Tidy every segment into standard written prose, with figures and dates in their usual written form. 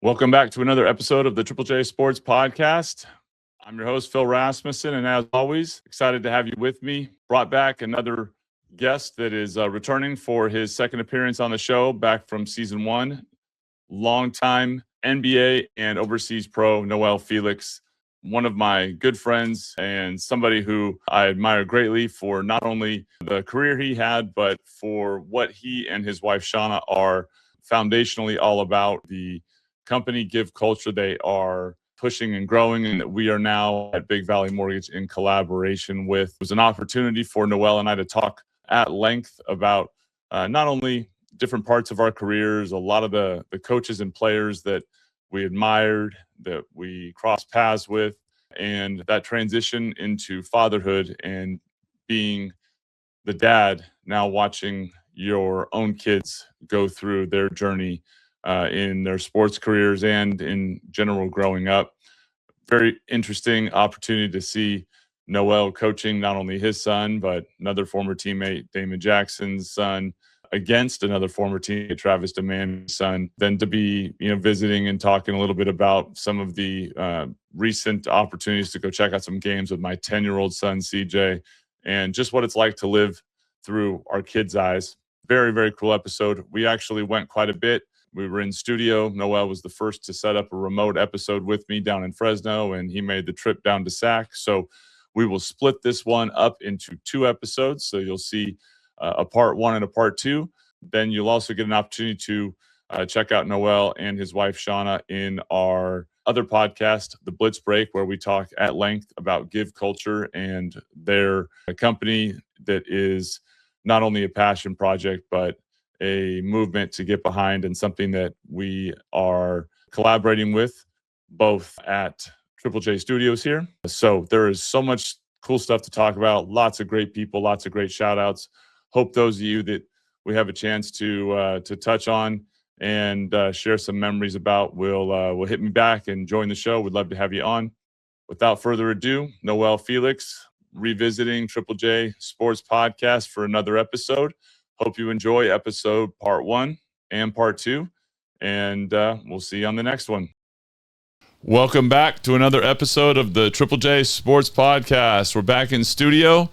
Welcome back to another episode of the Triple J Sports Podcast. I'm your host, Phil Rasmussen, and as always, excited to have you with me. Brought back another guest that is returning for his second appearance on the show, back from season one. Longtime NBA and overseas pro, Noel Felix, one of my good friends and somebody who I admire greatly for not only the career he had, but for what he and his wife, Shauna, are foundationally all about. The company GiVE culture they are pushing and growing, and that we are now at Big Valley Mortgage in collaboration with. It was an opportunity for Noel and I to talk at length about not only different parts of our careers, a lot of the coaches and players that we admired, that we crossed paths with, and that transition into fatherhood and being the dad, now watching your own kids go through their journey in their sports careers and in general growing up. Very interesting opportunity to see Noel coaching not only his son, but another former teammate, Damon Jackson's son, against another former teammate, Travis DeMan's son. Then to be, visiting and talking a little bit about some of the recent opportunities to go check out some games with my 10-year-old son, CJ, and just what it's like to live through our kids' eyes. Very, very cool episode. We actually went quite a bit. We were in studio. Noel was the first to set up a remote episode with me down in Fresno, and he made the trip down to SAC. So we will split this one up into two episodes. So you'll see a part one and a part two. Then you'll also get an opportunity to check out Noel and his wife, Shauna, in our other podcast, The Blitz Break, where we talk at length about GiVE culture and their company that is not only a passion project, but a movement to get behind, and something that we are collaborating with both at Triple J Studios here. So there is so much cool stuff to talk about, lots of great people, lots of great shout outs. Hope those of you that we have a chance to touch on and share some memories about will hit me back and join the show. We'd love to have you on. Without further ado, Noel Felix revisiting Triple J Sports Podcast for another episode. Hope you enjoy episode part one and part two, and we'll see you on the next one. Welcome back to another episode of the Triple J Sports Podcast. We're back in studio.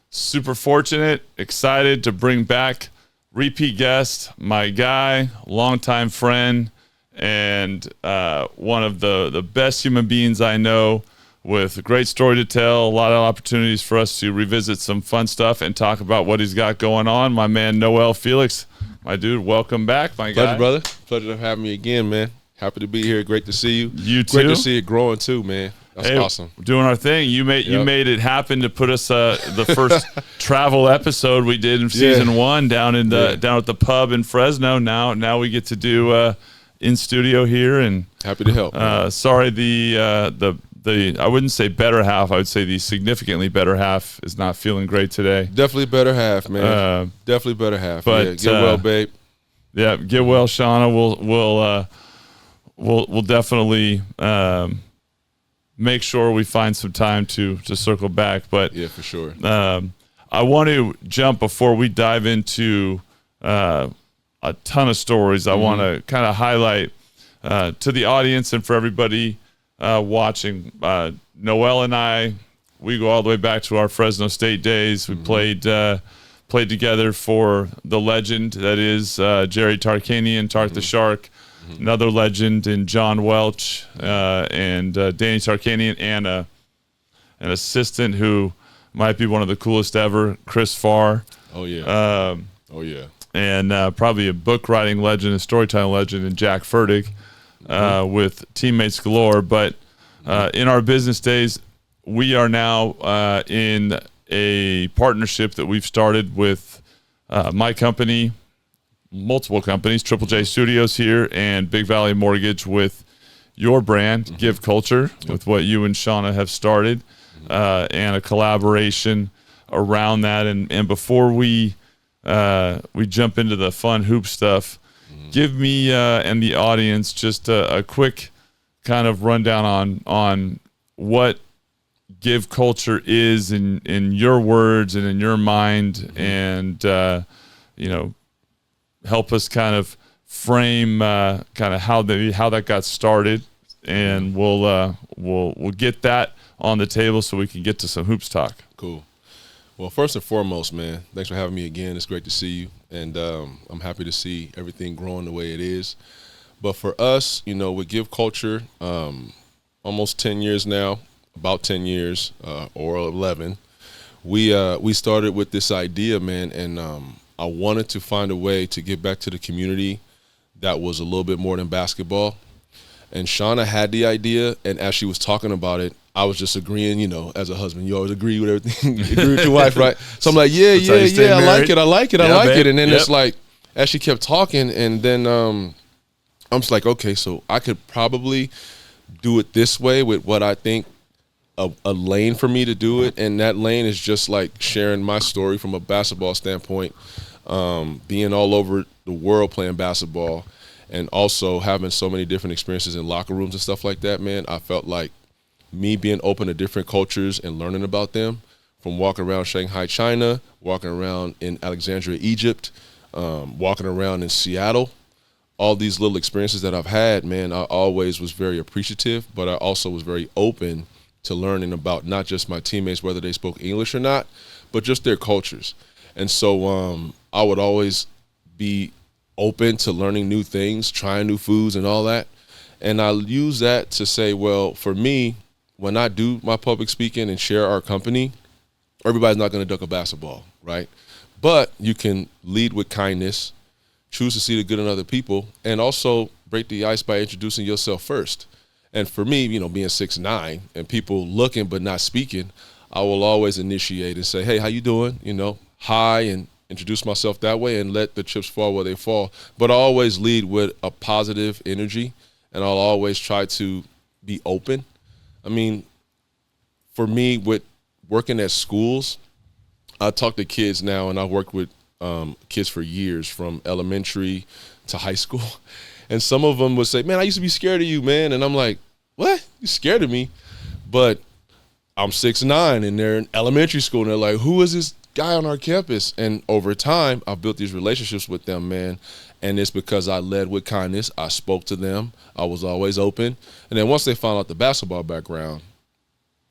Super fortunate, excited to bring back repeat guest, my guy, longtime friend, and one of the best human beings I know, with a great story to tell, a lot of opportunities for us to revisit some fun stuff and talk about what he's got going on. My man, Noel Felix. My dude, welcome back, my guy. Pleasure, brother. Pleasure to have me again, man. Happy to be here. Great to see you. You too. Great to see it growing too, man. That's awesome. Doing our thing. You made it happen to put us the first travel episode we did in season one down at the pub in Fresno. Now we get to do in studio here, and happy to help. Sorry, the I wouldn't say better half. I would say the significantly better half is not feeling great today. Definitely better half, man. Definitely better half. But get well, babe. Yeah, get well, Shauna. We'll definitely make sure we find some time to circle back. But yeah, for sure. I want to jump before we dive into a ton of stories. I want to kind of highlight to the audience and for everybody watching. Noel and I, we go all the way back to our Fresno State days. We played together for the legend that is Jerry Tarkanian, Tark the Shark, another legend in John Welch and Danny Tarkanian, and an assistant who might be one of the coolest ever, Chris Farr. Oh yeah. And probably a book writing legend, a storytelling legend, in Jack Furtick. With teammates galore. But in our business days, we are now in a partnership that we've started with my company, multiple companies, Triple J Studios here, and Big Valley Mortgage, with your brand, GiVE Culture, with what you and Shauna have started, and a collaboration around that. And before we jump into the fun hoop stuff, give me and the audience just a quick kind of rundown on what GiVE culture is in your words and in your mind, and help us kind of frame kind of how that got started, and we'll get that on the table so we can get to some hoops talk. Cool. Well, first and foremost, man, thanks for having me again. It's great to see you, and I'm happy to see everything growing the way it is. But for us, with GiVE Culture, almost 10 years now, about 10 years or 11, we started with this idea, man, and I wanted to find a way to get back to the community that was a little bit more than basketball. And Shauna had the idea, and as she was talking about it, I was just agreeing, as a husband, you always agree with everything. You agree with your wife, right? So I'm like, yeah, I like it. And then it's like, as she kept talking, and then I'm just like, okay, so I could probably do it this way with what I think a lane for me to do it. And that lane is just like sharing my story from a basketball standpoint, being all over the world playing basketball, and also having so many different experiences in locker rooms and stuff like that, man. I felt like me being open to different cultures and learning about them, from walking around Shanghai, China, walking around in Alexandria, Egypt, walking around in Seattle, all these little experiences that I've had, man, I always was very appreciative, but I also was very open to learning about not just my teammates, whether they spoke English or not, but just their cultures. And so I would always be open to learning new things, trying new foods and all that. And I use that to say, well, for me, when I do my public speaking and share our company, everybody's not going to duck a basketball, right? But you can lead with kindness, choose to see the good in other people, and also break the ice by introducing yourself first. And for me, being 6'9", and people looking but not speaking, I will always initiate and say, hey, how you doing? Hi, and introduce myself that way and let the chips fall where they fall. But I always lead with a positive energy, and I'll always try to be open. I mean, for me, with working at schools, I talk to kids now, and I worked with kids for years, from elementary to high school. And some of them would say, man, I used to be scared of you, man. And I'm like, what? You scared of me? But I'm 6'9", and they're in elementary school, and they're like, who is this guy on our campus? And over time, I've built these relationships with them, man. And it's because I led with kindness. I spoke to them. I was always open. And then once they found out the basketball background,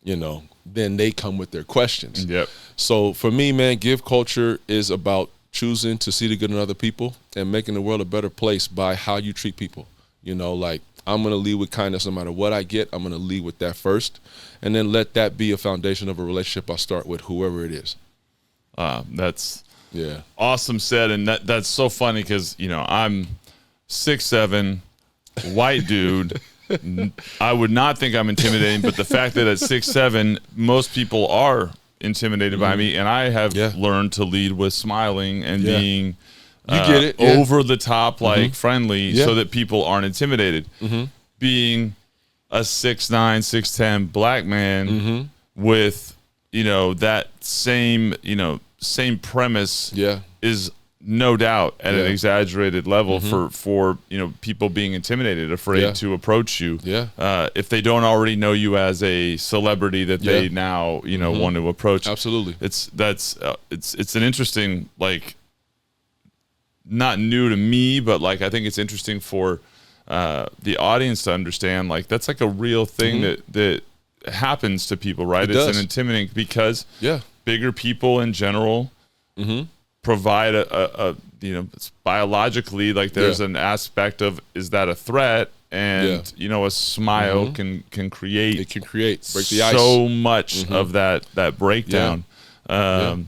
then they come with their questions. Yep. So for me, man, GiVE Culture is about choosing to see the good in other people and making the world a better place by how you treat people. Like, I'm going to lead with kindness no matter what I get. I'm going to lead with that first, and then let that be a foundation of a relationship I start with whoever it is. That's awesome said, and that's so funny because I'm 6'7", white dude. I would not think I'm intimidating, but the fact that at 6'7", most people are intimidated by me, and I have learned to lead with smiling and being over the top, like friendly, so that people aren't intimidated. Being a 6'9", 6'10" black man with that same premise is no doubt at an exaggerated level for people being intimidated, afraid to approach you if they don't already know you as a celebrity that they now want to approach. Absolutely. It's an interesting, like, not new to me, but like I think it's interesting for the audience to understand, like, that's like a real thing that happens to people, right? It's an intimidating, because bigger people in general provide it's biologically, like, there's an aspect of, is that a threat? And a smile can create, break the ice, so much of that breakdown. And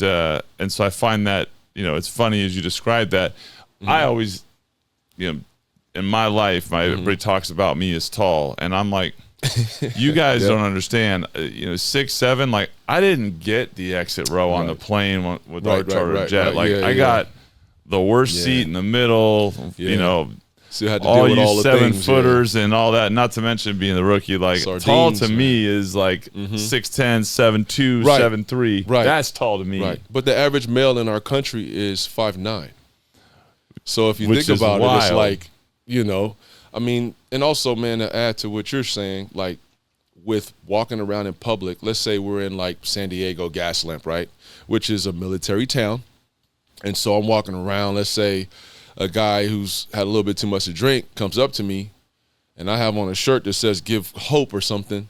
so I find that it's funny as you describe that. I always, in my life, everybody talks about me as tall, and I'm like, you guys don't understand. 6'7", like, I didn't get the exit row on the plane with our charter jet. I got the worst seat in the middle. So you had to all deal with you all the 7-footers and all that. Not to mention being the rookie. Like, sardines, tall to me is like 6'10", 7'2", 7'3". Right. That's tall to me. Right. But the average male in our country is 5'9". So if you think about it, it's like, I mean, and also, man, to add to what you're saying, like, with walking around in public, let's say we're in like San Diego Gaslamp, right, which is a military town. And so I'm walking around, let's say a guy who's had a little bit too much to drink comes up to me and I have on a shirt that says give hope or something,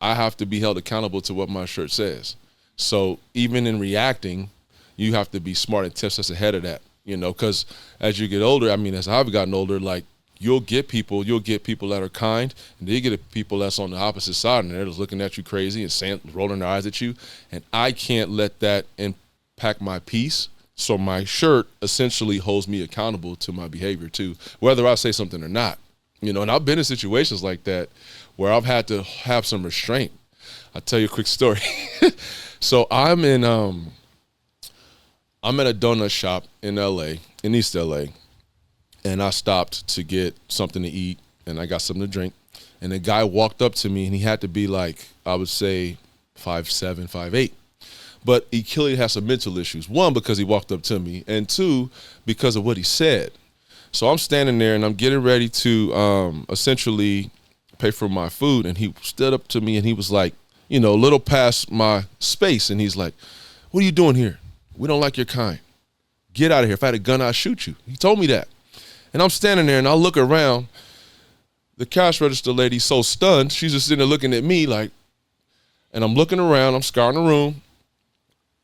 I have to be held accountable to what my shirt says. So even in reacting, you have to be smart and 10 steps ahead of that, you know, because as you get older, I mean, as I've gotten older, like you'll get people that are kind, and then you get people that's on the opposite side and they're just looking at you crazy and saying, rolling their eyes at you. And I can't let that impact my peace. So my shirt essentially holds me accountable to my behavior too, whether I say something or not. You know, and I've been in situations like that where I've had to have some restraint. I'll tell you a quick story. So I'm at a donut shop in LA, in East LA, and I stopped to get something to eat and I got something to drink. And a guy walked up to me and he had to be like, I would say 5'7", 5'8". But he clearly has some mental issues. One, because he walked up to me, and two, because of what he said. So I'm standing there and I'm getting ready to essentially pay for my food, and he stood up to me and he was like, you know, a little past my space, and he's like, what are you doing here? We don't like your kind. Get out of here. If I had a gun, I'd shoot you. He told me that. And I'm standing there and I look around. The cash register lady's so stunned, she's just sitting there looking at me like, and I'm looking around, I'm scouring the room.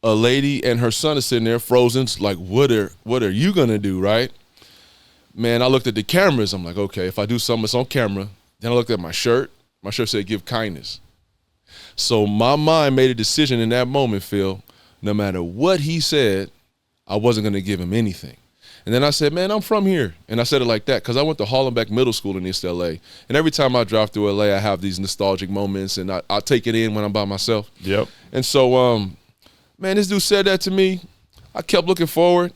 A lady and her son is sitting there frozen, like, what are you gonna do, right? Man, I looked at the cameras. I'm like, okay, if I do something, it's on camera. Then I looked at my shirt. My shirt said, give kindness. So my mind made a decision in that moment, Phil, no matter what he said, I wasn't going to give him anything. And then I said, man, I'm from here. And I said it like that because I went to Hollenbeck Middle School in East LA. And every time I drive through LA, I have these nostalgic moments, and I take it in when I'm by myself. Yep. And so, man, this dude said that to me. I kept looking forward.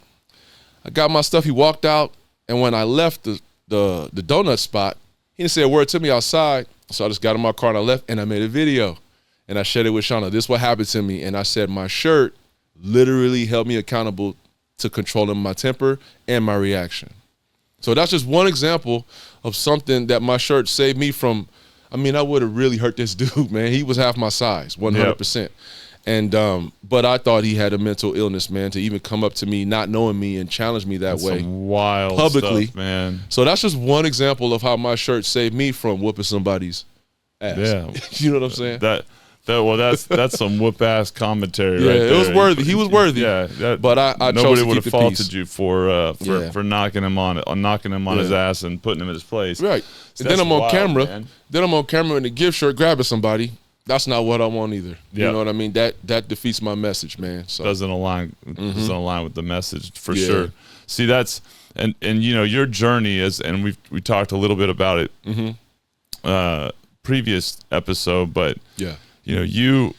I got my stuff. He walked out. And when I left the donut spot, he didn't say a word to me outside. So I just got in my car and I left, and I made a video. And I shared it with Shauna. This is what happened to me. And I said my shirt literally held me accountable to controlling my temper and my reaction. So that's just one example of something that my shirt saved me from. I mean, I would have really hurt this dude, man. He was half my size, 100%. Yep. And but I thought he had a mental illness, man, to even come up to me not knowing me and challenge me that way some wild publicly, stuff, man. So that's just one example of how my shirt saved me from whooping somebody's ass. Yeah. You know what I'm saying? That's some whoop ass commentary right there. It was worthy. He was worthy. Yeah, but I nobody chose would to have keep faulted peace. you for knocking him on his ass and putting him in his place. Right. So and then I'm on camera. Man. Then I'm on camera in the gift shirt grabbing somebody. That's not what I want either. Yep. You know what I mean? That defeats my message, man. So doesn't align with the message for sure. See, that's and you know your journey is, and we talked a little bit about it previous episode, but you know you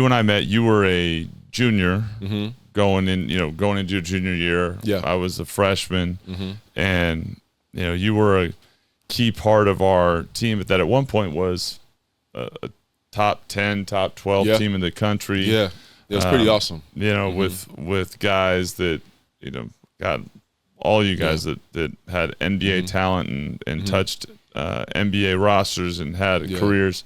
and I met. You were a junior going into your junior year. Yeah, I was a freshman, and you know you were a key part of our team that at one point was a top 10, top 12 team in the country. Yeah, it was pretty awesome. You know, with guys that, you know, got all you guys that had NBA talent and touched NBA rosters and had careers.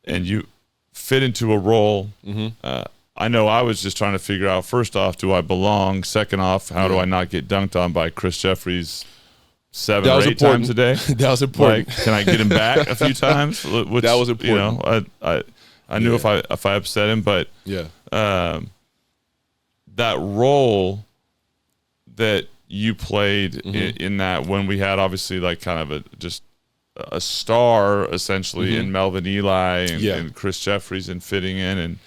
And you fit into a role. I know I was just trying to figure out, first off, do I belong? Second off, how do I not get dunked on by Chris Jeffries 7 or 8 times a day? That was important. Like, can I get him back a few times? Which, that was important. You know, I knew if I upset him, but that role that you played in that, when we had obviously like kind of a star essentially in Melvin Eli and Chris Jeffries and fitting in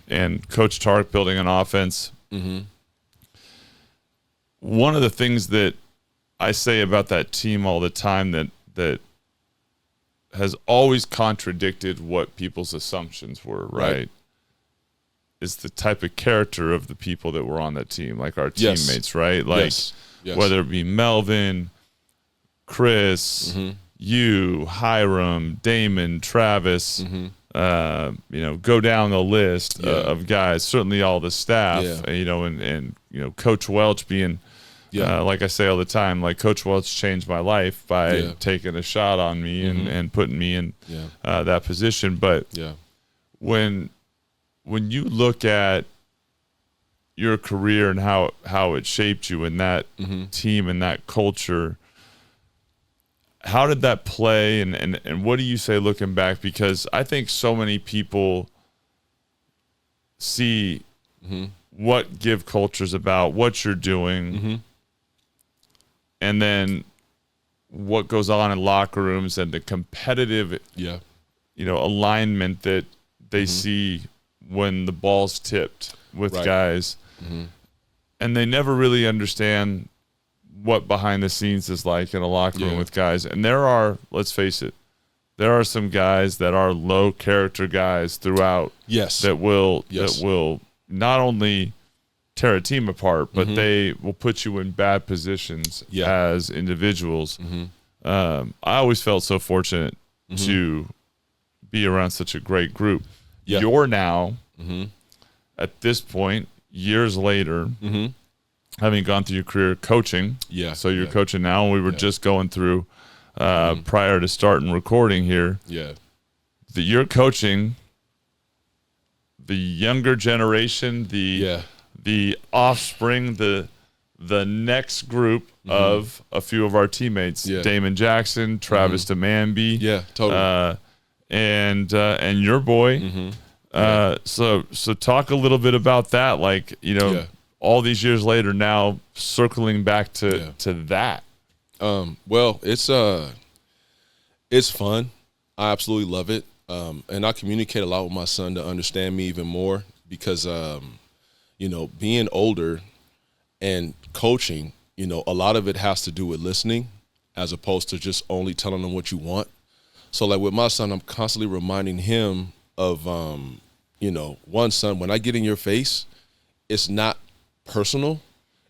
and Coach Tark building an offense. One of the things that I say about that team all the time that has always contradicted what people's assumptions were, right? Is the type of character of the people that were on that team, like our teammates, right? Like whether it be Melvin, Chris, you, Hiram, Damon, Travis, you know, go down the list of guys, certainly all the staff, you know, and you know, Coach Welch being like I say all the time, like Coach Welch changed my life by taking a shot on me and putting me in that position. But when you look at your career and how it shaped you in that team and that culture. How did that play, and what do you say looking back? Because I think so many people see what GiVE culture is about, what you're doing, and then what goes on in locker rooms and the competitive, alignment that they see when the ball's tipped with guys, and they never really understand what behind the scenes is like in a locker room with guys. And there are, let's face it, there are some guys that are low character guys throughout that will not only tear a team apart, but they will put you in bad positions as individuals. I always felt so fortunate to be around such a great group. You're now, at this point, years later, having gone through your career coaching. So you're coaching now, and we were just going through prior to starting recording here. That you're coaching the younger generation, the offspring, the next group of a few of our teammates, Damon Jackson, Travis DeManby, totally, and your boy. So talk a little bit about that, like all these years later, now circling back to that. Well, it's fun. I absolutely love it. And I communicate a lot with my son to understand me even more because, being older and coaching, a lot of it has to do with listening as opposed to just only telling them what you want. So like with my son, I'm constantly reminding him of, one, son, when I get in your face, it's not personal,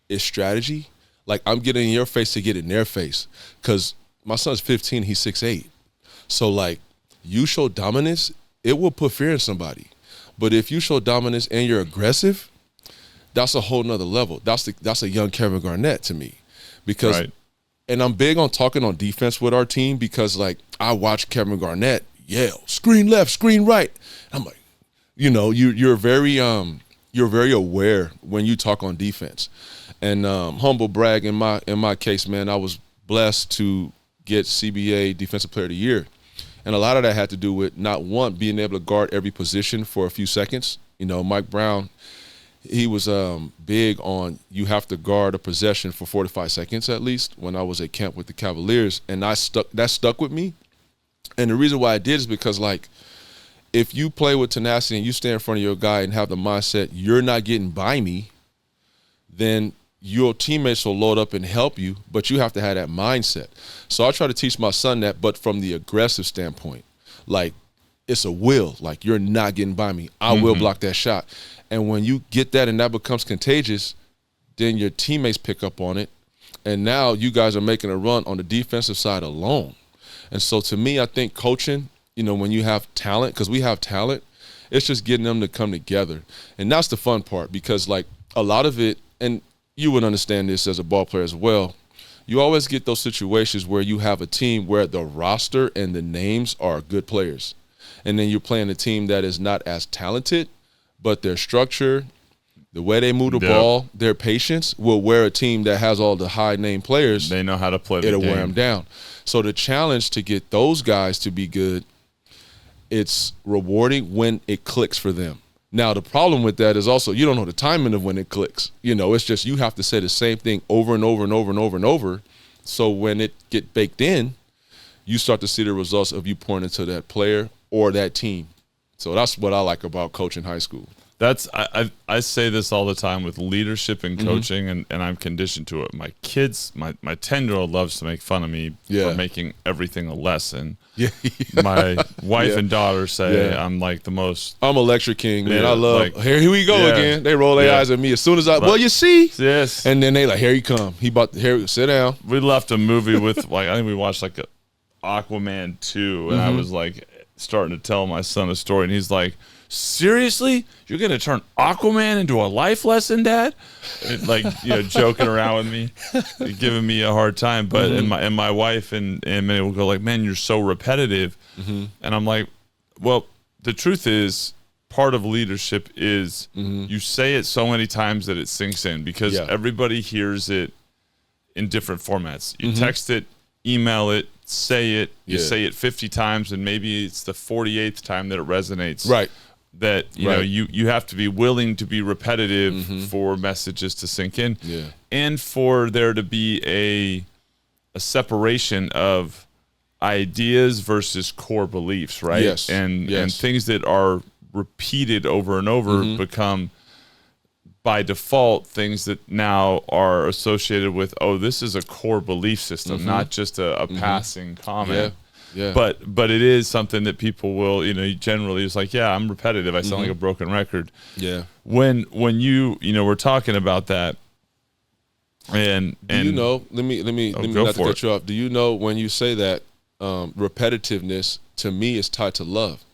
it's strategy. Like I'm getting in your face to get in their face because my son's 15, he's 6'8". So like you show dominance, it will put fear in somebody. But if you show dominance and you're aggressive, that's a whole nother level. That's a young Kevin Garnett to me because, and I'm big on talking on defense with our team because like I watch Kevin Garnett yell, screen left, screen right. I'm like, you're very aware when you talk on defense. And humble brag in my case, man, I was blessed to get CBA Defensive Player of the Year. And a lot of that had to do with not one, being able to guard every position for a few seconds. Mike Brown, he was big on you have to guard a possession for 45 seconds at least when I was at camp with the Cavaliers. And that stuck with me. And the reason why I did is because, like, if you play with tenacity and you stand in front of your guy and have the mindset, you're not getting by me, then your teammates will load up and help you, but you have to have that mindset. So I try to teach my son that, but from the aggressive standpoint. Like, it's a will. Like, you're not getting by me. I will block that shot. And when you get that and that becomes contagious, then your teammates pick up on it. And now you guys are making a run on the defensive side alone. And so to me, I think coaching, when you have talent, because we have talent, it's just getting them to come together. And that's the fun part because, like, a lot of it, and you would understand this as a ball player as well, you always get those situations where you have a team where the roster and the names are good players. And then you're playing a team that is not as talented, but their structure, the way they move the ball, their patience will wear a team that has all the high-name players. They know how to play the game. It'll wear them down. So the challenge to get those guys to be good, it's rewarding when it clicks for them. Now, the problem with that is also you don't know the timing of when it clicks. It's just you have to say the same thing over and over and over and over and over. So when it get baked in, you start to see the results of you pouring into that player or that team. So that's what I like about coaching high school. I say this all the time with leadership and coaching, and I'm conditioned to it. My kids, my 10-year-old loves to make fun of me for making everything a lesson. My wife and daughter say I'm like the most. I'm a lecture king, man. I love. Like, here we go again. They roll their eyes at me as soon as well, you see. Yes. And then they like, here he come. Sit down. We left a movie with I think we watched like Aquaman 2, and I was like starting to tell my son a story, and he's like, seriously? You're going to turn Aquaman into a life lesson, Dad? Joking around with me, giving me a hard time. But and my wife and many will go like, man, you're so repetitive. And I'm like, well, the truth is, part of leadership is you say it so many times that it sinks in, because everybody hears it in different formats. You text it, email it, say it, you say it 50 times, and maybe it's the 48th time that it resonates. Right. That, you know, you have to be willing to be repetitive for messages to sink in. Yeah. And for there to be a separation of ideas versus core beliefs, right? Yes. And things that are repeated over and over become, by default, things that now are associated with, oh, this is a core belief system, not just a passing comment. Yeah. But it is something that people will, you know, generally it's like, yeah, I'm repetitive. I sound like a broken record. Yeah. When you know, we're talking about that, and you know, let me not to cut you off. Do you know, when you say that, repetitiveness to me is tied to love,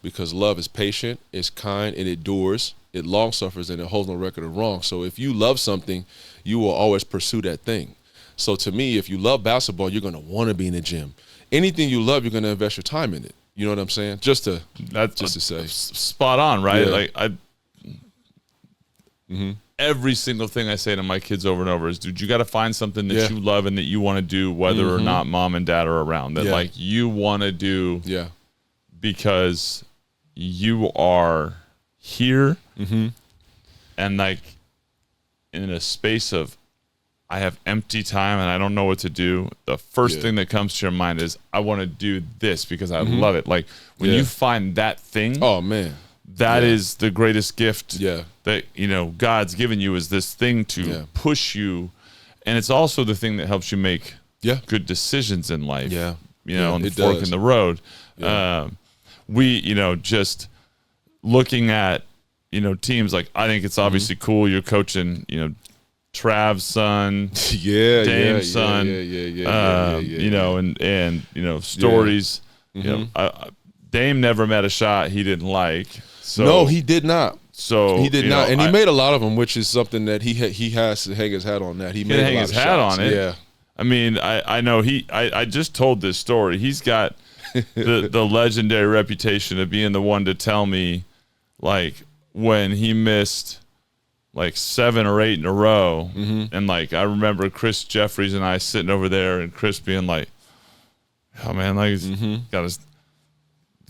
because love is patient, it's kind, it endures, it long suffers, and it holds no record of wrong. So if you love something, you will always pursue that thing. So to me, if you love basketball, you're going to want to be in the gym. Anything you love, you're going to invest your time in it. You know what I'm saying? Just to say, spot on, right? Like every single thing I say to my kids over and over is, dude, you got to find something that you love and that you want to do, whether or not mom and dad are around. That like you want to do, because you are here, and like in a space of, I have empty time and I don't know what to do. The first thing that comes to your mind is, I want to do this because I love it. Like when you find that thing, oh man, that is the greatest gift that, you know, God's given you, is this thing to push you. And it's also the thing that helps you make good decisions in life. You know, on the fork in the road. We, you know, just looking at, you know, teams, like, I think it's obviously cool you're coaching, you know, Trav's son, Dame's son, you know, and you know, stories. You know, Dame never met a shot he didn't like. So no, he did not. So he did not, and he made a lot of them, which is something that he has to hang his hat on. That he made hang his hat on it. Yeah, I mean, I know I just told this story. He's got the legendary reputation of being the one to tell me, like, when he missed like 7 or 8 in a row. And like, I remember Chris Jeffries and I sitting over there, and Chris being like, oh man, like he's got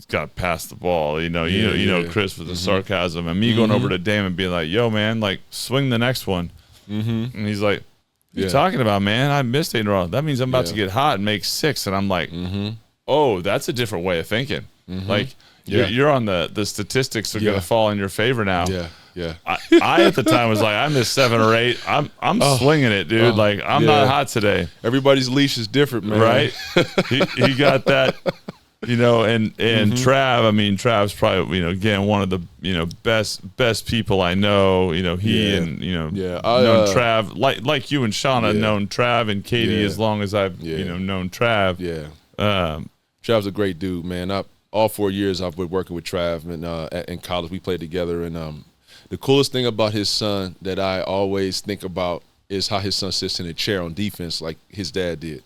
to pass the ball. You know, Chris with the sarcasm, and me going over to Dame and being like, yo man, like swing the next one. And he's like, what are you talking about, man? I missed 8 in a row. That means I'm about to get hot and make 6. And I'm like, oh, that's a different way of thinking. Like you're on the statistics are going to fall in your favor now. I at the time was like, I missed 7 or 8. I'm swinging it, dude. Like, I'm not hot today. Everybody's leash is different, man. Right? he got that, you know, and Trav, I mean, Trav's probably, you know, again, one of the, you know, best people I know. You know, he and, you know, known Trav, like you and Shauna known Trav and Katie as long as I've, you know, known Trav. Trav's a great dude, man. All 4 years I've been working with Trav, and in college we played together, and the coolest thing about his son that I always think about is how his son sits in a chair on defense like his dad did.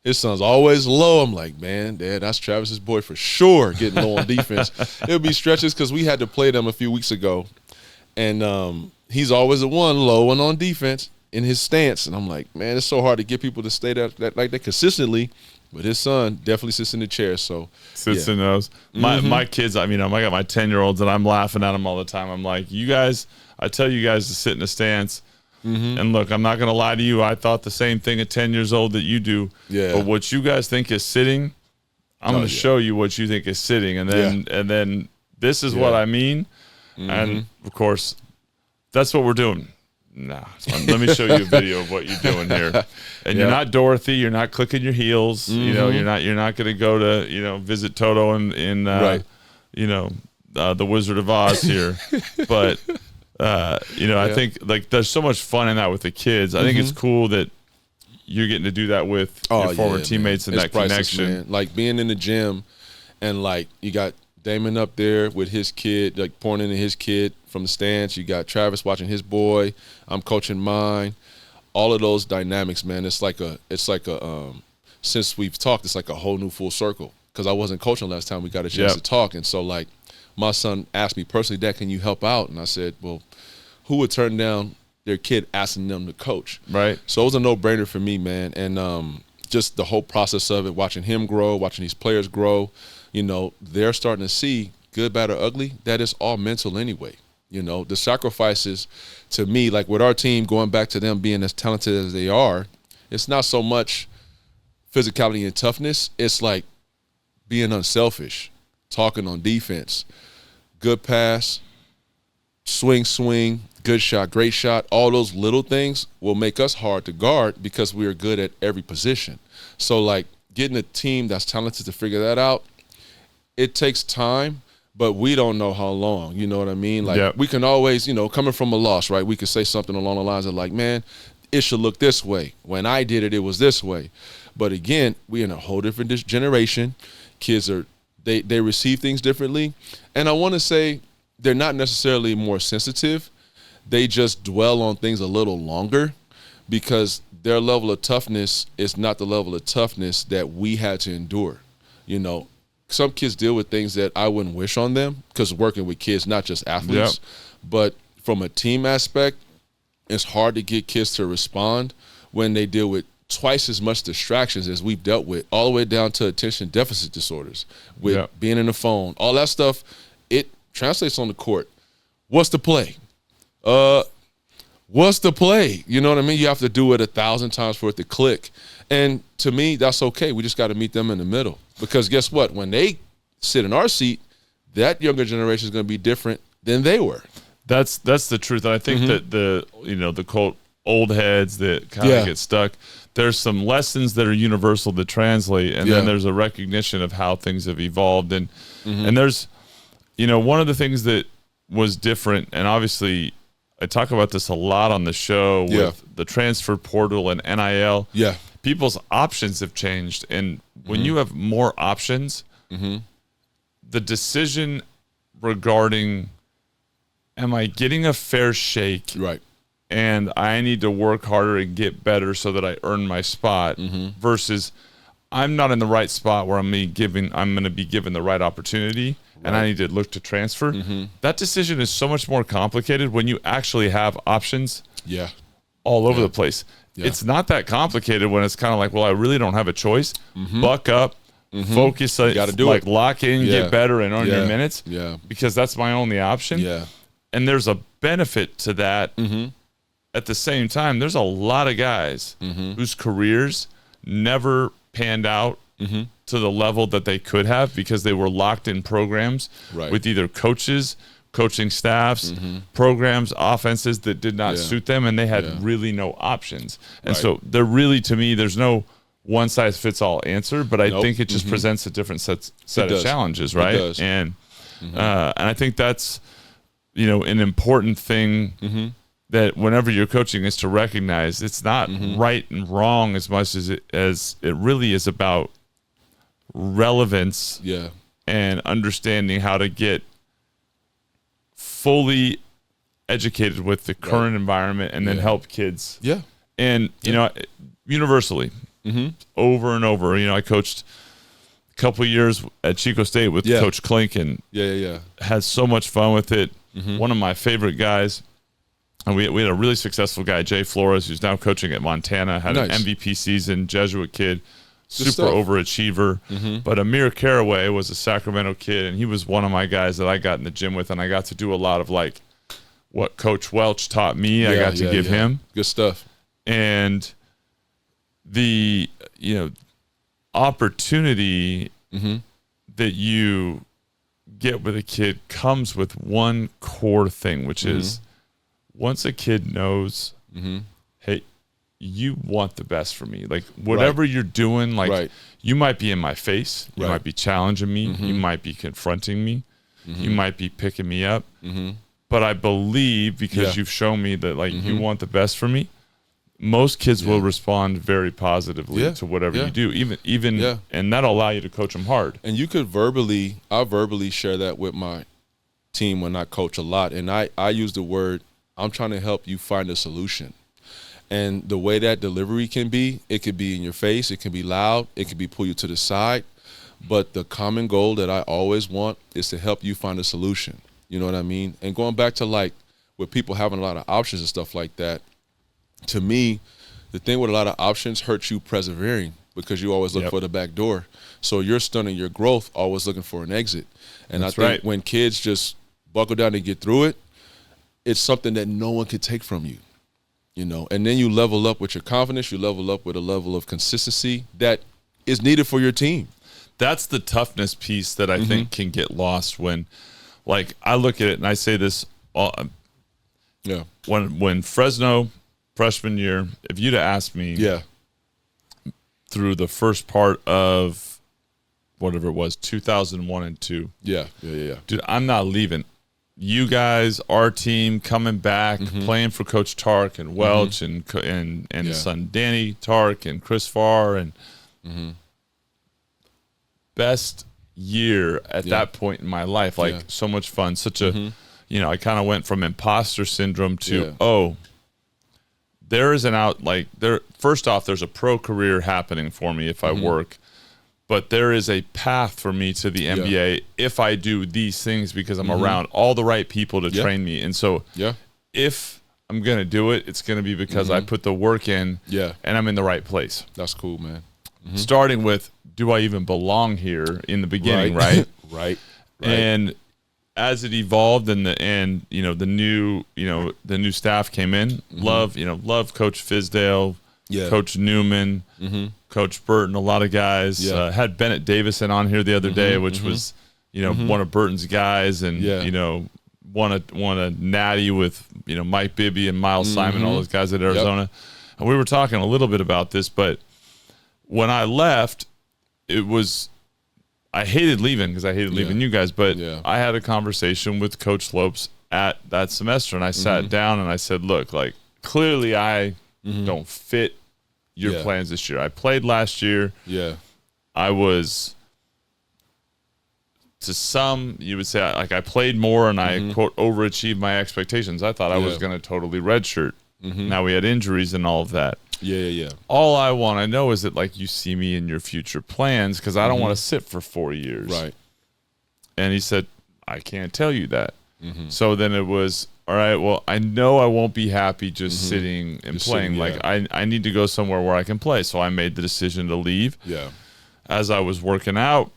His son's always low. I'm like, man, Dad, that's Travis's boy for sure, getting low on defense. It'll be stretches because we had to play them a few weeks ago, and he's always the one low and on defense in his stance. And I'm like, man, it's so hard to get people to stay that like that consistently. But his son definitely sits in the chair. So sits in those. My kids, I mean, I got my 10-year-olds, and I'm laughing at them all the time. I'm like, you guys, I tell you guys to sit in a stance. And look, I'm not going to lie to you. I thought the same thing at 10 years old that you do. But what you guys think is sitting, I'm going to show you what you think is sitting. And then this is what I mean. And of course, that's what we're doing. Nah, let me show you a video of what you're doing here. And you're not Dorothy. You're not clicking your heels. You know, you're not going to go to, you know, visit Toto in you know, the Wizard of Oz here. But you know, I think like there's so much fun in that with the kids. I think it's cool that you're getting to do that with your former teammates and that connection. Man. Like being in the gym, and like you got Damon up there with his kid, like pouring into his kid from the stands. You got Travis watching his boy. I'm coaching mine. All of those dynamics, man. It's like a since we've talked, it's like a whole new full circle. Because I wasn't coaching last time we got a chance to talk, and so like my son asked me personally, Dad, can you help out? And I said, well, who would turn down their kid asking them to coach? Right. So it was a no-brainer for me, man. And just the whole process of it, watching him grow, watching these players grow, you know, they're starting to see, good, bad, or ugly, that it's all mental anyway. You know, the sacrifices, to me, like with our team, going back to them being as talented as they are, it's not so much physicality and toughness. It's like being unselfish, talking on defense, good pass, swing, good shot, great shot. All those little things will make us hard to guard because we are good at every position. So, like, getting a team that's talented to figure that out, it takes time, but we don't know how long. You know what I mean? Like, we can always, you know, coming from a loss, right, we could say something along the lines of, like, man, it should look this way. When I did it, it was this way. But, again, we're in a whole different generation. Kids are they receive things differently. And I want to say they're not necessarily more sensitive. They just dwell on things a little longer because their level of toughness is not the level of toughness that we had to endure. You know, some kids deal with things that I wouldn't wish on them because working with kids, not just athletes. But from a team aspect, it's hard to get kids to respond when they deal with twice as much distractions as we've dealt with, all the way down to attention deficit disorders, with being in the phone, all that stuff. It translates on the court. What's the play? What's the play? You know what I mean? You have to do it 1,000 times for it to click. And to me, that's okay. We just got to meet them in the middle. Because guess what? When they sit in our seat, that younger generation is going to be different than they were. That's the truth. And I think that the quote, old heads that kind of get stuck, there's some lessons that are universal that translate, and then there's a recognition of how things have evolved. And and there's, you know, one of the things that was different, and obviously I talk about this a lot on the show with the transfer portal and NIL. People's options have changed, and when you have more options, the decision regarding, am I getting a fair shake? Right. And I need to work harder and get better so that I earn my spot, versus I'm not in the right spot where I'm going to be given the right opportunity, and I need to look to transfer. That decision is so much more complicated when you actually have options all over the place. It's not that complicated when it's kind of like, well, I really don't have a choice. Buck up, focus, gotta do it. lock in, get better, and earn your minutes, because that's my only option. And there's a benefit to that. At the same time, there's a lot of guys whose careers never panned out to the level that they could have because they were locked in programs with either coaches, coaching staffs, programs, offenses that did not suit them, and they had really no options. And so there really, to me, there's no one-size-fits-all answer, but I think it just presents a different set of challenges, right? And I think that's, you know, an important thing that whenever you're coaching is to recognize it's not right and wrong as much as it really is about relevance and understanding how to get fully educated with the current environment and then help kids. And, you know, universally, over and over, you know, I coached a couple of years at Chico State with Coach Klink, and had so much fun with it. One of my favorite guys, and we had a really successful guy, Jay Flores, who's now coaching at Montana, had an MVP season, Jesuit kid, super overachiever. But Amir Caraway was a Sacramento kid, and he was one of my guys that I got in the gym with, and I got to do a lot of, like, what Coach Welch taught me. I got to give him. Good stuff. And the, you know, opportunity that you get with a kid comes with one core thing, which is, once a kid knows, hey, you want the best for me. Like, whatever you're doing, like, you might be in my face. You might be challenging me. You might be confronting me. You might be picking me up. But I believe, because you've shown me that, like, you want the best for me, most kids will respond very positively to whatever you do, even and that'll allow you to coach them hard. And you could I verbally share that with my team when I coach a lot. And I use the word, I'm trying to help you find a solution. And the way that delivery can be, it could be in your face, it can be loud, it could be pull you to the side. But the common goal that I always want is to help you find a solution. You know what I mean? And going back to like with people having a lot of options and stuff like that, to me, the thing with a lot of options hurts you persevering because you always look for the back door. So you're stunning your growth, always looking for an exit. And I think when kids just buckle down and get through it, it's something that no one can take from you, you know. And then you level up with your confidence, you level up with a level of consistency that is needed for your team. That's the toughness piece that I think can get lost when, like, I look at it and I say this when Fresno freshman year, if you'd have asked me through the first part of whatever it was, 2001 and 2. Dude, I'm not leaving. You guys, our team, coming back, playing for Coach Tark and Welch and his son Danny Tark and Chris Farr and best year at that point in my life. Like so much fun, such a you know, I kind of went from imposter syndrome to there is an out, like there. First off, there's a pro career happening for me if I work, but there is a path for me to the NBA if I do these things because I'm around all the right people to train me. And so if I'm going to do it, it's going to be because I put the work in and I'm in the right place. That's cool, man. Starting with, do I even belong here in the beginning, right? Right. And as it evolved and you know the new staff came in, love Coach Fizdale, Coach Newman, Coach Burton, a lot of guys. Had Bennett Davison on here the other day, which was one of Burton's guys, and won a natty with Mike Bibby and Miles Simon, all those guys at Arizona. And we were talking a little bit about this, but when I left, it was. I hated leaving because I hated leaving you guys, but I had a conversation with Coach Lopes at that semester, and I sat down and I said, look, like, clearly I don't fit your plans this year. I played last year. I was, to some, you would say, like, I played more and I, quote, overachieved my expectations. I thought I was going to totally redshirt. Now we had injuries and all of that. All I want to know is that, like, you see me in your future plans because I don't want to sit for 4 years. Right. And he said, I can't tell you that. So then it was, all right, well, I know I won't be happy just sitting and playing. Like, I need to go somewhere where I can play. So I made the decision to leave. As I was working out,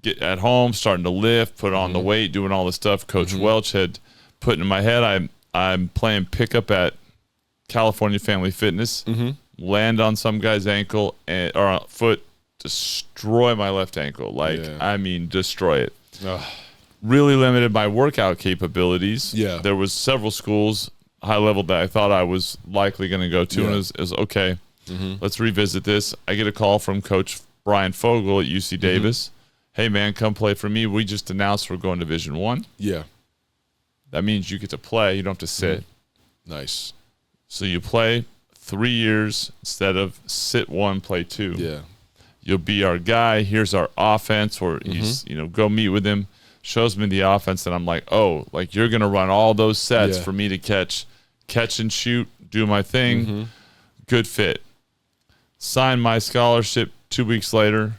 get at home, starting to lift, put on the weight, doing all the stuff Coach Welch had put in my head, I'm playing pickup at California Family Fitness, land on some guy's ankle or foot, destroy my left ankle. Like, I mean, destroy it. Really limited my workout capabilities. There was several schools, high level, that I thought I was likely going to go to, and it was okay, let's revisit this. I get a call from Coach Brian Fogel at UC Davis. Hey, man, come play for me. We just announced we're going to Division I. That means you get to play. You don't have to sit. Nice. So you play 3 years instead of sit 1, play 2. You'll be our guy. Here's our offense. Or he's, go meet with him. Shows me the offense, and I'm like, oh, like, you're gonna run all those sets for me to catch and shoot, do my thing. Good fit. Sign my scholarship 2 weeks later.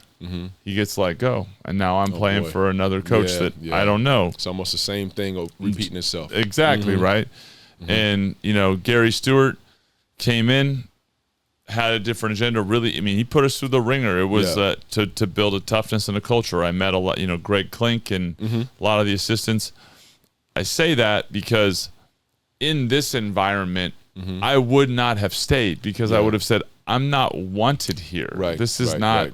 He gets let go, and now I'm playing for another coach that I don't know. It's almost the same thing repeating itself. Exactly, right? And, Gary Stewart came in, had a different agenda. Really, I mean, he put us through the ringer. It was to build a toughness and a culture. I met a lot, Greg Klink and a lot of the assistants. I say that because in this environment, I would not have stayed because I would have said, I'm not wanted here. This is not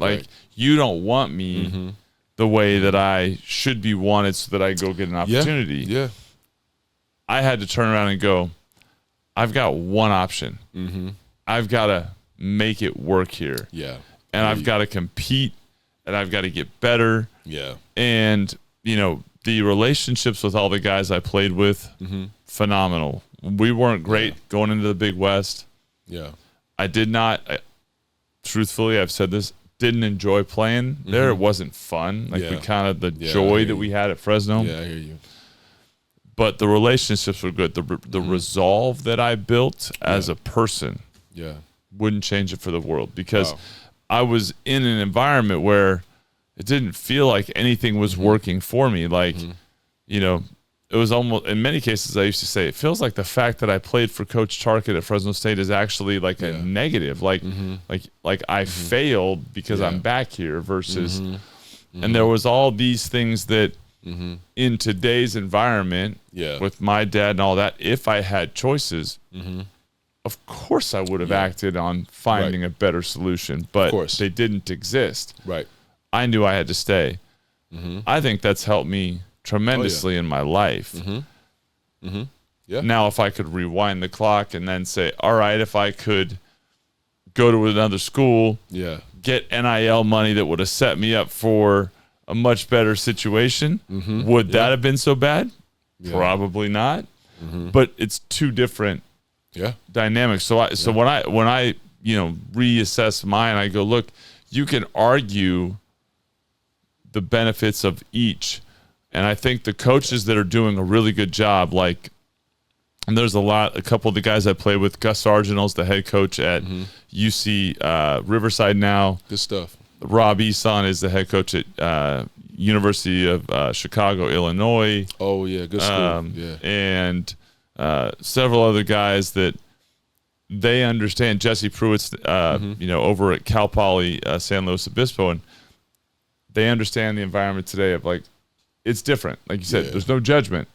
you don't want me the way that I should be wanted so that I go get an opportunity. I had to turn around and go, I've got one option. I've got to make it work here. And I've got to compete, and I've got to get better. And, the relationships with all the guys I played with, phenomenal. We weren't great going into the Big West. I did not, truthfully, I've said this, didn't enjoy playing there. It wasn't fun. Like the joy that we had at Fresno. I hear you. But the relationships were good. The resolve that I built as a person wouldn't change it for the world because I was in an environment where it didn't feel like anything was working for me. Like, you know, it was almost, in many cases, I used to say, it feels like the fact that I played for Coach Tarkett at Fresno State is actually like a negative. Like, like I failed because I'm back here versus, and there was all these things that in today's environment with my dad and all that, if I had choices, of course I would have acted on finding a better solution, but they didn't exist. Right. I knew I had to stay. I think that's helped me tremendously in my life. Yeah. Now, if I could rewind the clock and then say, all right, if I could go to another school, get NIL money that would have set me up for a much better situation, would that have been so bad? Probably not. But it's two different dynamics. So when I you know, reassess mine, I go, look, you can argue the benefits of each. And I think the coaches that are doing a really good job, like, and there's a couple of the guys I play with, Gus Sargent's the head coach at UC Riverside now. Good stuff. Rob Eason is the head coach at University of Chicago, Illinois. Oh, yeah, good school. And several other guys that they understand. Jesse Pruitt's, you know, over at Cal Poly San Luis Obispo, and they understand the environment today of, like, it's different. Like you said, there's no judgment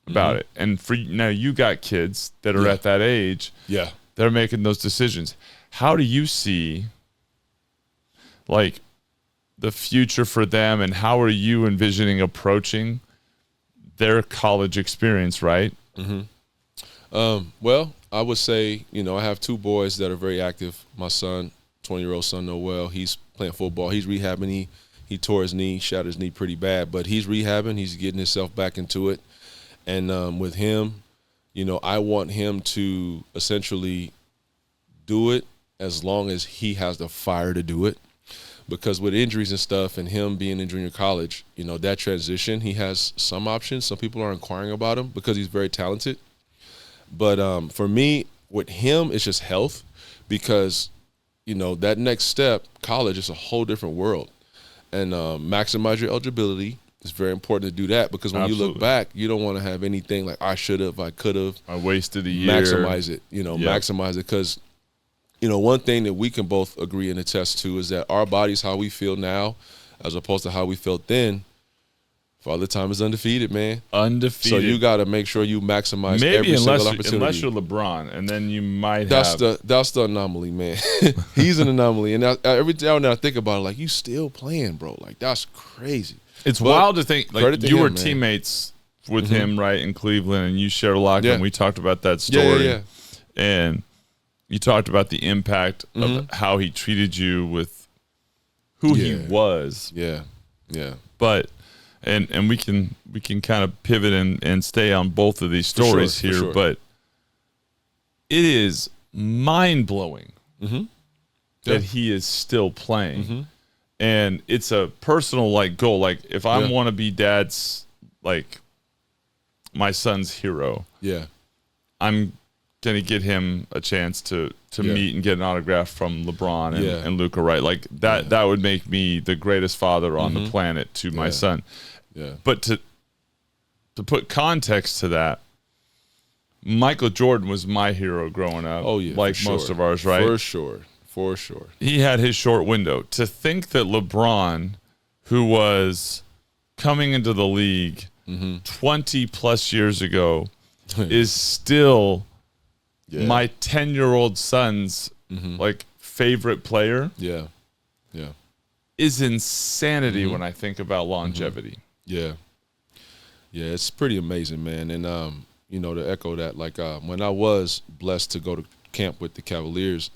about it. And for now, you got kids that are at that age. They're making those decisions. How do you see, like, the future for them, and how are you envisioning approaching their college experience, right? Well, I would say, you know, I have two boys that are very active. My son, 20-year-old son, Noel, he's playing football. He's rehabbing. He tore his knee, shot his knee pretty bad, but he's rehabbing. He's getting himself back into it. And with him, you know, I want him to essentially do it as long as he has the fire to do it. Because with injuries and stuff and him being in junior college, you know, that transition, he has some options. Some people are inquiring about him because he's very talented. But for me, with him, it's just health because, you know, that next step, college, is a whole different world. And maximize your eligibility. It's very important to do that because when you look back, you don't want to have anything like I should have, I could have. I wasted a year. Maximize it, you know, maximize it because, you know, one thing that we can both agree and attest to is that our bodies, how we feel now as opposed to how we felt then, Father Time is undefeated, man. Undefeated. So you got to make sure you maximize every single opportunity. Unless you're LeBron, and then you might that's the anomaly, man. He's an anomaly. And every now and then I think about it, like, you still playing, bro. Like, that's crazy. It's wild to think, like, you were teammates with him, right, in Cleveland, and you shared a lot, and we talked about that story. And you talked about the impact of how he treated you with who he was. But and we can kind of pivot and stay on both of these stories here, but it is mind-blowing that he is still playing. And it's a personal, like, goal. Like, if I want to be dad's, like, my son's hero, I'm going to get him a chance to meet and get an autograph from LeBron and Luka, right? Like, that would make me the greatest father on the planet to my son. But to put context to that, Michael Jordan was my hero growing up. Oh, yeah, like most of ours, right? For sure. He had his short window. To think that LeBron, who was coming into the league 20-plus years ago, is still my 10-year-old son's, like, favorite player is insanity when I think about longevity. Yeah, it's pretty amazing, man. And, you know, to echo that, like, when I was blessed to go to camp with the Cavaliers,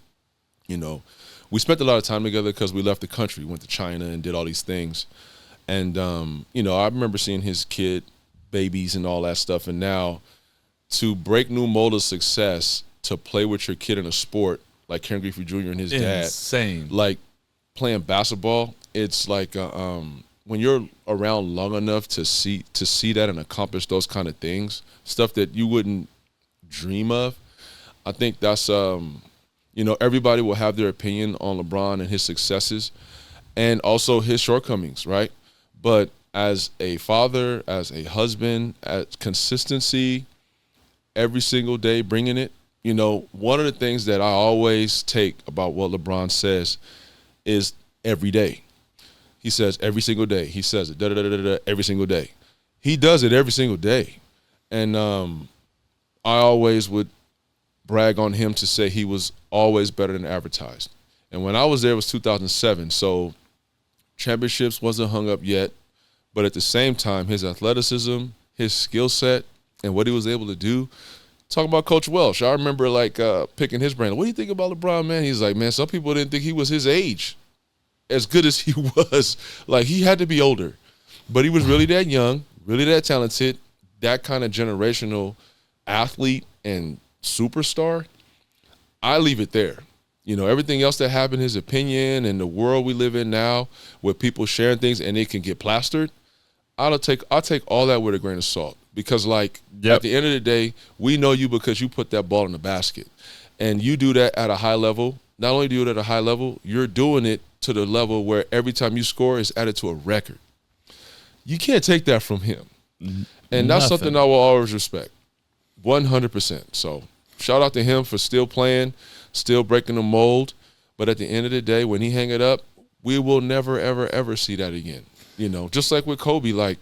you know, we spent a lot of time together because we left the country, went to China and did all these things. And, you know, I remember seeing his kid, babies and all that stuff. And now to break new mold of success, to play with your kid in a sport like Ken Griffey Jr. and his dad. Insane. Like, playing basketball, it's like when you're around long enough to see that and accomplish those kind of things, stuff that you wouldn't dream of, I think that's you know, everybody will have their opinion on LeBron and his successes, and also his shortcomings, right? But as a father, as a husband, at consistency, every single day bringing it, you know, one of the things that I always take about what LeBron says is every day. He says every single day. He says it every single day. He does it every single day. And I always would brag on him to say he was always better than advertised. And when I was there, it was 2007. So championships wasn't hung up yet. But at the same time, his athleticism, his skill set, and what he was able to do. Talking about Coach Welsh, I remember like picking his brain. What do you think about LeBron, man? He's like, man, some people didn't think he was his age, as good as he was. Like, he had to be older. But he was really that young, really that talented, that kind of generational athlete and superstar. I leave it there. You know, everything else that happened, his opinion and the world we live in now with people sharing things and it can get plastered, I'll take all that with a grain of salt. Because, like, at the end of the day, we know you because you put that ball in the basket. And you do that at a high level. Not only do you do it at a high level, you're doing it to the level where every time you score is added to a record. You can't take that from him. And that's something I will always respect, 100%. So shout out to him for still playing, still breaking the mold. But at the end of the day, when he hang it up, we will never, ever, ever see that again. You know, just like with Kobe, like,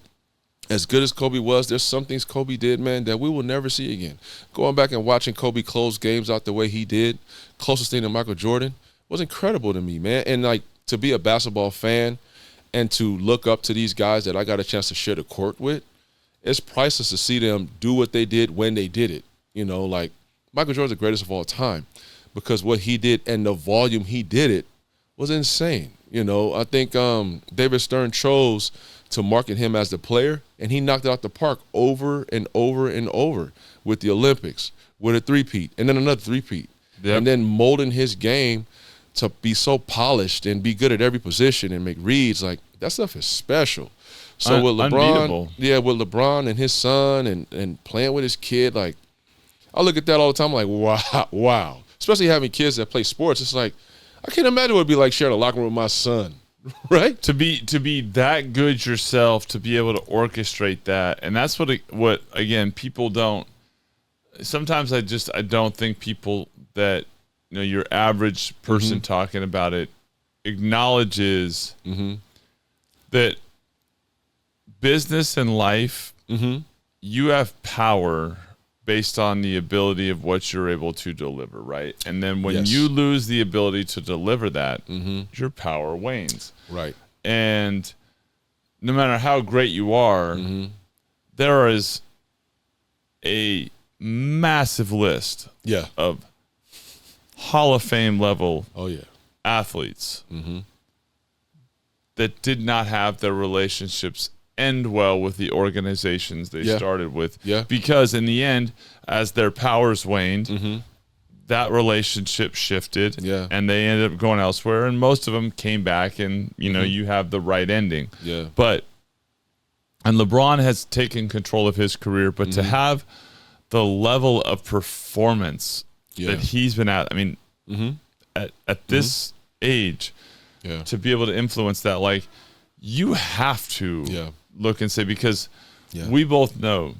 as good as Kobe was, there's some things Kobe did, man, that we will never see again. Going back and watching Kobe close games out the way he did, closest thing to Michael Jordan, was incredible to me, man. And, like, to be a basketball fan and to look up to these guys that I got a chance to share the court with, it's priceless to see them do what they did when they did it. You know, like, Michael Jordan's the greatest of all time because what he did and the volume he did it was insane. You know, I think David Stern chose to market him as the player, and he knocked it out the park over and over and over with the Olympics, with a three-peat, and then another three-peat, and then molding his game to be so polished and be good at every position and make reads. Like, that stuff is special. So with LeBron, with LeBron and his son and playing with his kid, like, I look at that all the time, like, wow. Especially having kids that play sports, it's like, I can't imagine what it'd be like sharing a locker room with my son. Right? To be that good yourself, to be able to orchestrate that. And that's what again, people don't sometimes I don't think people that, you know, your average person talking about it acknowledges that business and life, you have power based on the ability of what you're able to deliver, right? And then when you lose the ability to deliver that, your power wanes. Right. And no matter how great you are, there is a massive list of Hall of Fame level athletes that did not have their relationships end well with the organizations they started with. Because in the end, as their powers waned, that relationship shifted and they ended up going elsewhere. And most of them came back and, you know, you have the right ending. And LeBron has taken control of his career, but to have the level of performance that he's been at, I mean, at this age, to be able to influence that, like, you have to look and say, because we both know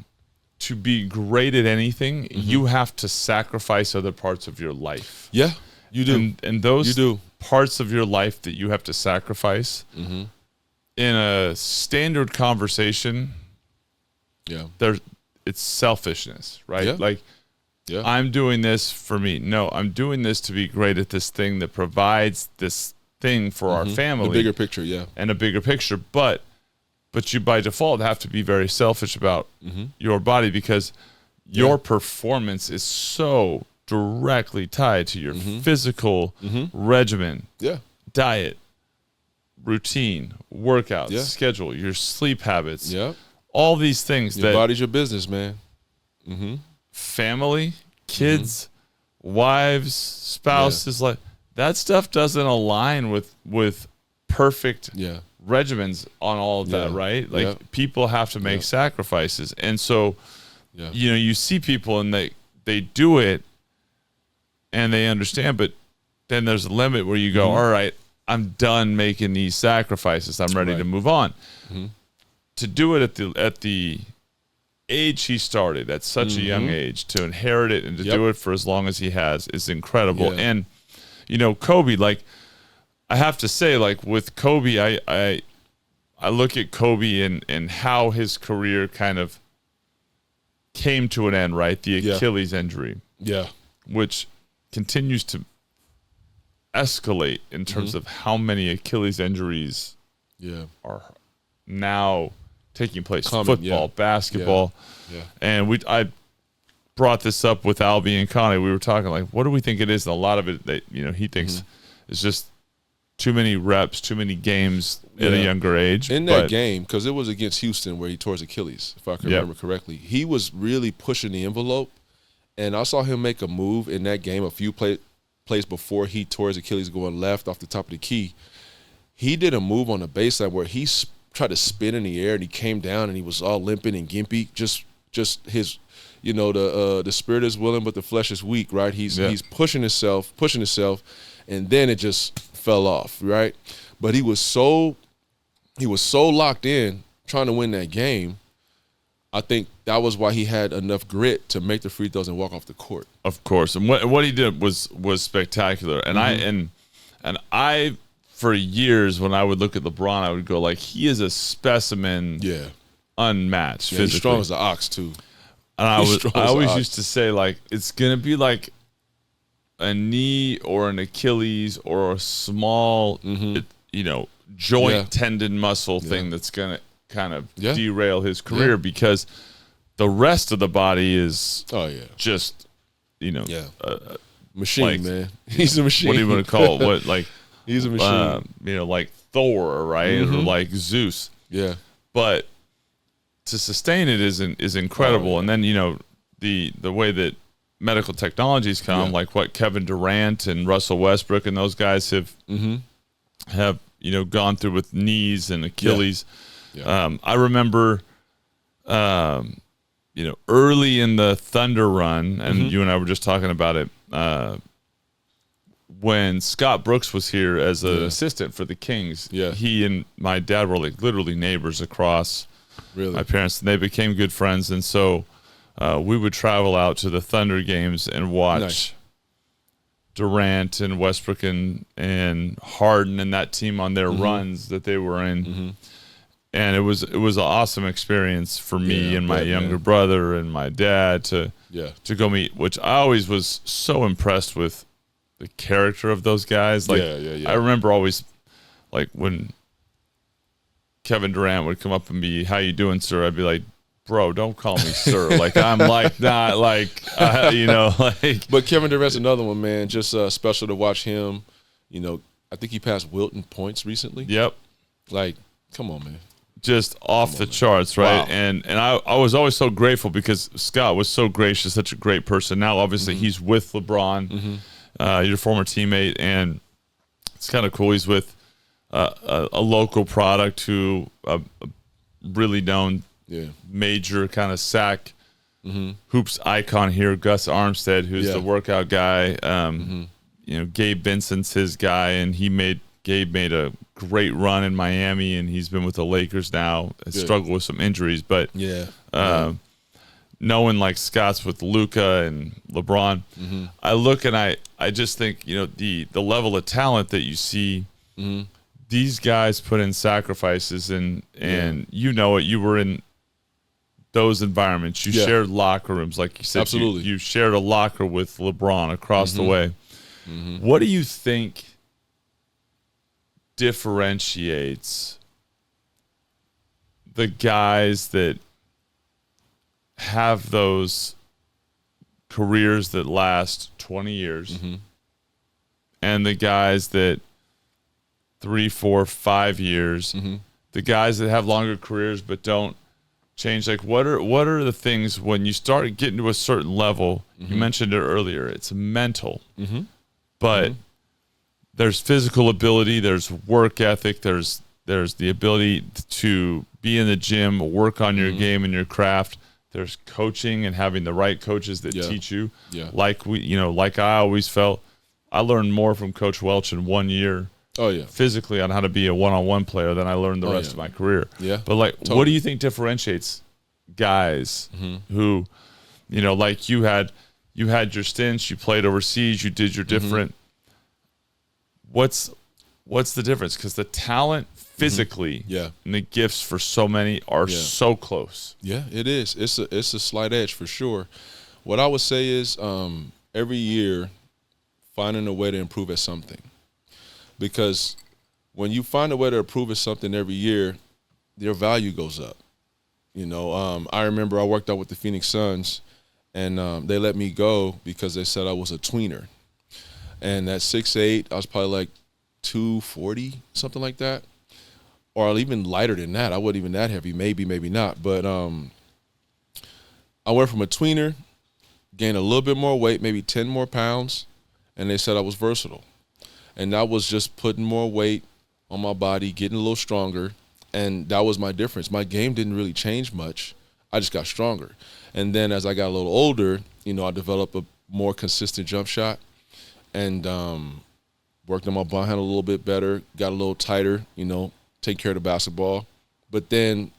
to be great at anything, you have to sacrifice other parts of your life. Yeah, you do. And those parts of your life that you have to sacrifice in a standard conversation, it's selfishness, right? Like, I'm doing this for me. No, I'm doing this to be great at this thing that provides this thing for our family. The bigger picture, and a bigger picture. But you by default have to be very selfish about your body, because your performance is so directly tied to your physical regimen, diet, routine, workouts, schedule, your sleep habits, all these things. Your body's your business, man. Family, kids, wives, spouses, like that stuff doesn't align with perfect regimens on all of that, right? Like people have to make sacrifices. And so, you know, you see people and they do it and they understand, but then there's a limit where you go, all right, I'm done making these sacrifices. I'm ready to move on. Mm-hmm. To do it at the age he started, at such a young age, to inherit it and to do it for as long as he has is incredible. Yeah. And, you know, Kobe, like, I have to say, like, with Kobe, I look at Kobe and how his career kind of came to an end, right? The Achilles injury. Yeah. Which continues to escalate in terms of how many Achilles injuries are now taking place. Football, basketball. Yeah. And I brought this up with Albie and Connie. We were talking, like, what do we think it is? And a lot of it, that, you know, he thinks is just too many reps, too many games at a younger age. In that game, because it was against Houston where he tore his Achilles, if I can remember correctly, he was really pushing the envelope. And I saw him make a move in that game a few plays before he tore his Achilles going left off the top of the key. He did a move on the baseline where he tried to spin in the air, and he came down and he was all limping and gimpy. Just his, you know, the spirit is willing but the flesh is weak, right? He's pushing himself, and then it just fell off, right? But he was so locked in trying to win that game. I think that was why he had enough grit to make the free throws and walk off the court. Of course, and what he did was spectacular. And I for years when I would look at LeBron, I would go, like, he is a specimen, unmatched physically. He's strong as an ox too. And I always used to say, like, it's gonna be like a knee or an Achilles or a small, you know, joint tendon muscle thing that's gonna kind of derail his career because the rest of the body is just, you know, machine, like, man. He's a machine. What do you want to call it? What, like, he's a machine. You know, like Thor, right? Or like Zeus. Yeah. But to sustain it is incredible. And then, you know, the way that medical technologies come, like what Kevin Durant and Russell Westbrook and those guys have you know, gone through with knees and Achilles. I remember, you know, early in the Thunder run, and you and I were just talking about it, when Scott Brooks was here as an assistant for the Kings. He and my dad were like literally neighbors across my parents, and they became good friends. And so we would travel out to the Thunder games and watch Durant and Westbrook and Harden and that team on their runs that they were in. And it was an awesome experience for me and my younger brother and my dad to go meet, which I always was so impressed with the character of those guys. Like, I remember always, like, when Kevin Durant would come up and be, "How you doing, sir?" I'd be like, "Bro, don't call me sir." Like, I'm like, not like, you know, like. But Kevin Durant's another one, man. Just special to watch him. You know, I think he passed Wilt in points recently. Like, come on, man. Just off the charts, right? Wow. And I was always so grateful because Scott was so gracious, such a great person. Now, obviously, he's with LeBron, your former teammate, and it's kind of cool. He's with a local product who a really known major kind of sack hoops icon here, Gus Armstead, who's the workout guy. You know, Gabe Vincent's his guy, and Gabe made a great run in Miami, and he's been with the Lakers now. Struggled with some injuries, but knowing like Scott's with Luka and LeBron, I look and I just think, you know, the level of talent that you see, these guys put in sacrifices, and you know it. You were in those environments. You shared locker rooms, like you said. Absolutely, you shared a locker with LeBron across the way. What do you think differentiates the guys that have those careers that last 20 years and the guys that 3, 4, 5 years, the guys that have longer careers but don't change? Like, what are the things when you start getting to a certain level? You mentioned it earlier, it's mental, but there's physical ability, there's work ethic, there's the ability to be in the gym, work on your game and your craft. There's coaching and having the right coaches that teach you. Like I always felt, I learned more from Coach Welch in 1 year Oh yeah. physically on how to be a one-on-one player than I learned the rest of my career. Yeah. But like, Totally. what do you think differentiates guys who, you know, like you had your stints, you played overseas, you did your different. What's the difference? Because the talent physically and the gifts for so many are so close. Yeah, it is. It's a slight edge for sure. What I would say is every year finding a way to improve at something. Because when you find a way to improve at something every year, your value goes up. You know, I remember I worked out with the Phoenix Suns, and they let me go because they said I was a tweener. And at 6'8", I was probably like 240, something like that. Or even lighter than that. I wasn't even that heavy, maybe not. But I went from a tweener, gained a little bit more weight, maybe 10 more pounds, and they said I was versatile. And that was just putting more weight on my body, getting a little stronger, and that was my difference. My game didn't really change much. I just got stronger. And then as I got a little older, you know, I developed a more consistent jump shot and worked on my ball handle a little bit better, got a little tighter, you know, take care of the basketball. But then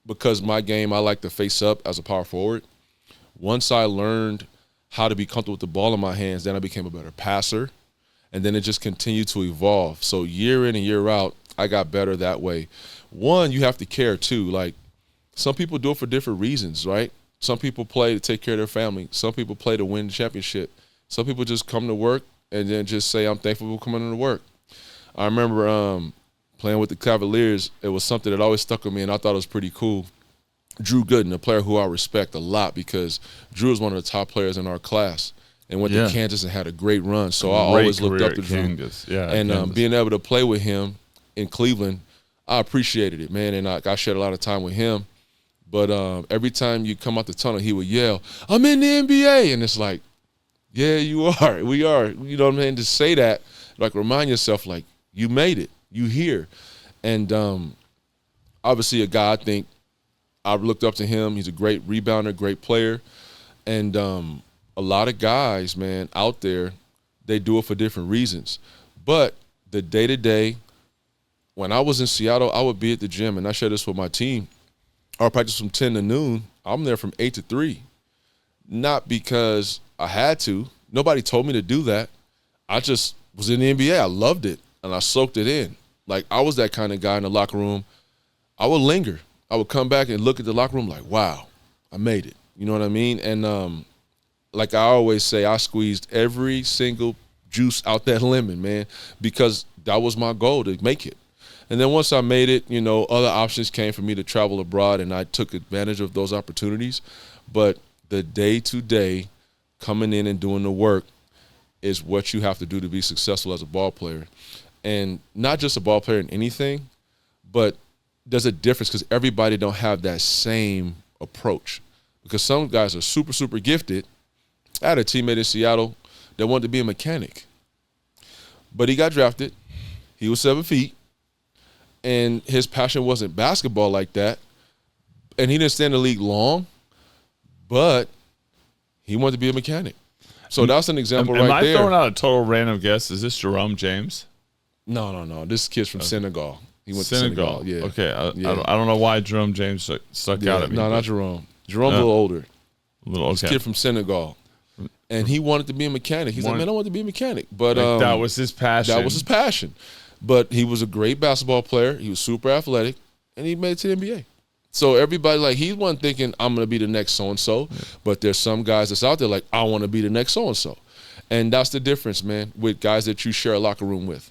because my game, I like to face up as a power forward, once I learned how to be comfortable with the ball in my hands, then I became a better passer. And then it just continued to evolve. So year in and year out, I got better that way. One, you have to care too. Like, some people do it for different reasons, right? Some people play to take care of their family. Some people play to win the championship. Some people just come to work and then just say, I'm thankful for coming to work. I remember playing with the Cavaliers. It was something that always stuck with me, and I thought it was pretty cool. Drew Gooden, a player who I respect a lot because Drew is one of the top players in our class. And went to Kansas and had a great run. So I always looked up to Drew. And being able to play with him in Cleveland, I appreciated it, man. And I shared a lot of time with him. But every time you come out the tunnel, he would yell, I'm in the NBA. And it's like, yeah, you are. We are. You know what I mean? To say that, like, remind yourself, like, you made it. You here. And obviously a guy, I think, I've looked up to him. He's a great rebounder, great player. And a lot of guys, man, out there, they do it for different reasons. But the day-to-day, when I was in Seattle, I would be at the gym, and I share this with my team. I would practice from 10 to noon. I'm there from 8 to 3. Not because I had to. Nobody told me to do that. I just was in the NBA. I loved it, and I soaked it in. Like, I was that kind of guy in the locker room. I would linger. I would come back and look at the locker room like, wow, I made it. You know what I mean? And like I always say, I squeezed every single juice out that lemon, man, because that was my goal, to make it. And then once I made it, you know, other options came for me to travel abroad, and I took advantage of those opportunities. But the day-to-day coming in and doing the work is what you have to do to be successful as a ball player. And not just a ball player in anything, but there's a difference because everybody don't have that same approach. Because some guys are super, super gifted. I had a teammate in Seattle that wanted to be a mechanic. But he got drafted. He was 7 feet. And his passion wasn't basketball like that. And he didn't stay in the league long. But he wanted to be a mechanic. So that's an example right there. Am I throwing out a total random guess? Is this Jerome James? No. This kid's from Senegal. He went to Senegal. Yeah. Okay. I don't know why Jerome James stuck out at me. No, not Jerome. Jerome a little older. This kid from Senegal. And he wanted to be a mechanic. He's like, man, I want to be a mechanic. But that was his passion. That was his passion. But he was a great basketball player. He was super athletic. And he made it to the NBA. So everybody, like, he wasn't thinking, I'm going to be the next so-and-so. Yeah. But there's some guys that's out there like, I want to be the next so-and-so. And that's the difference, man, with guys that you share a locker room with.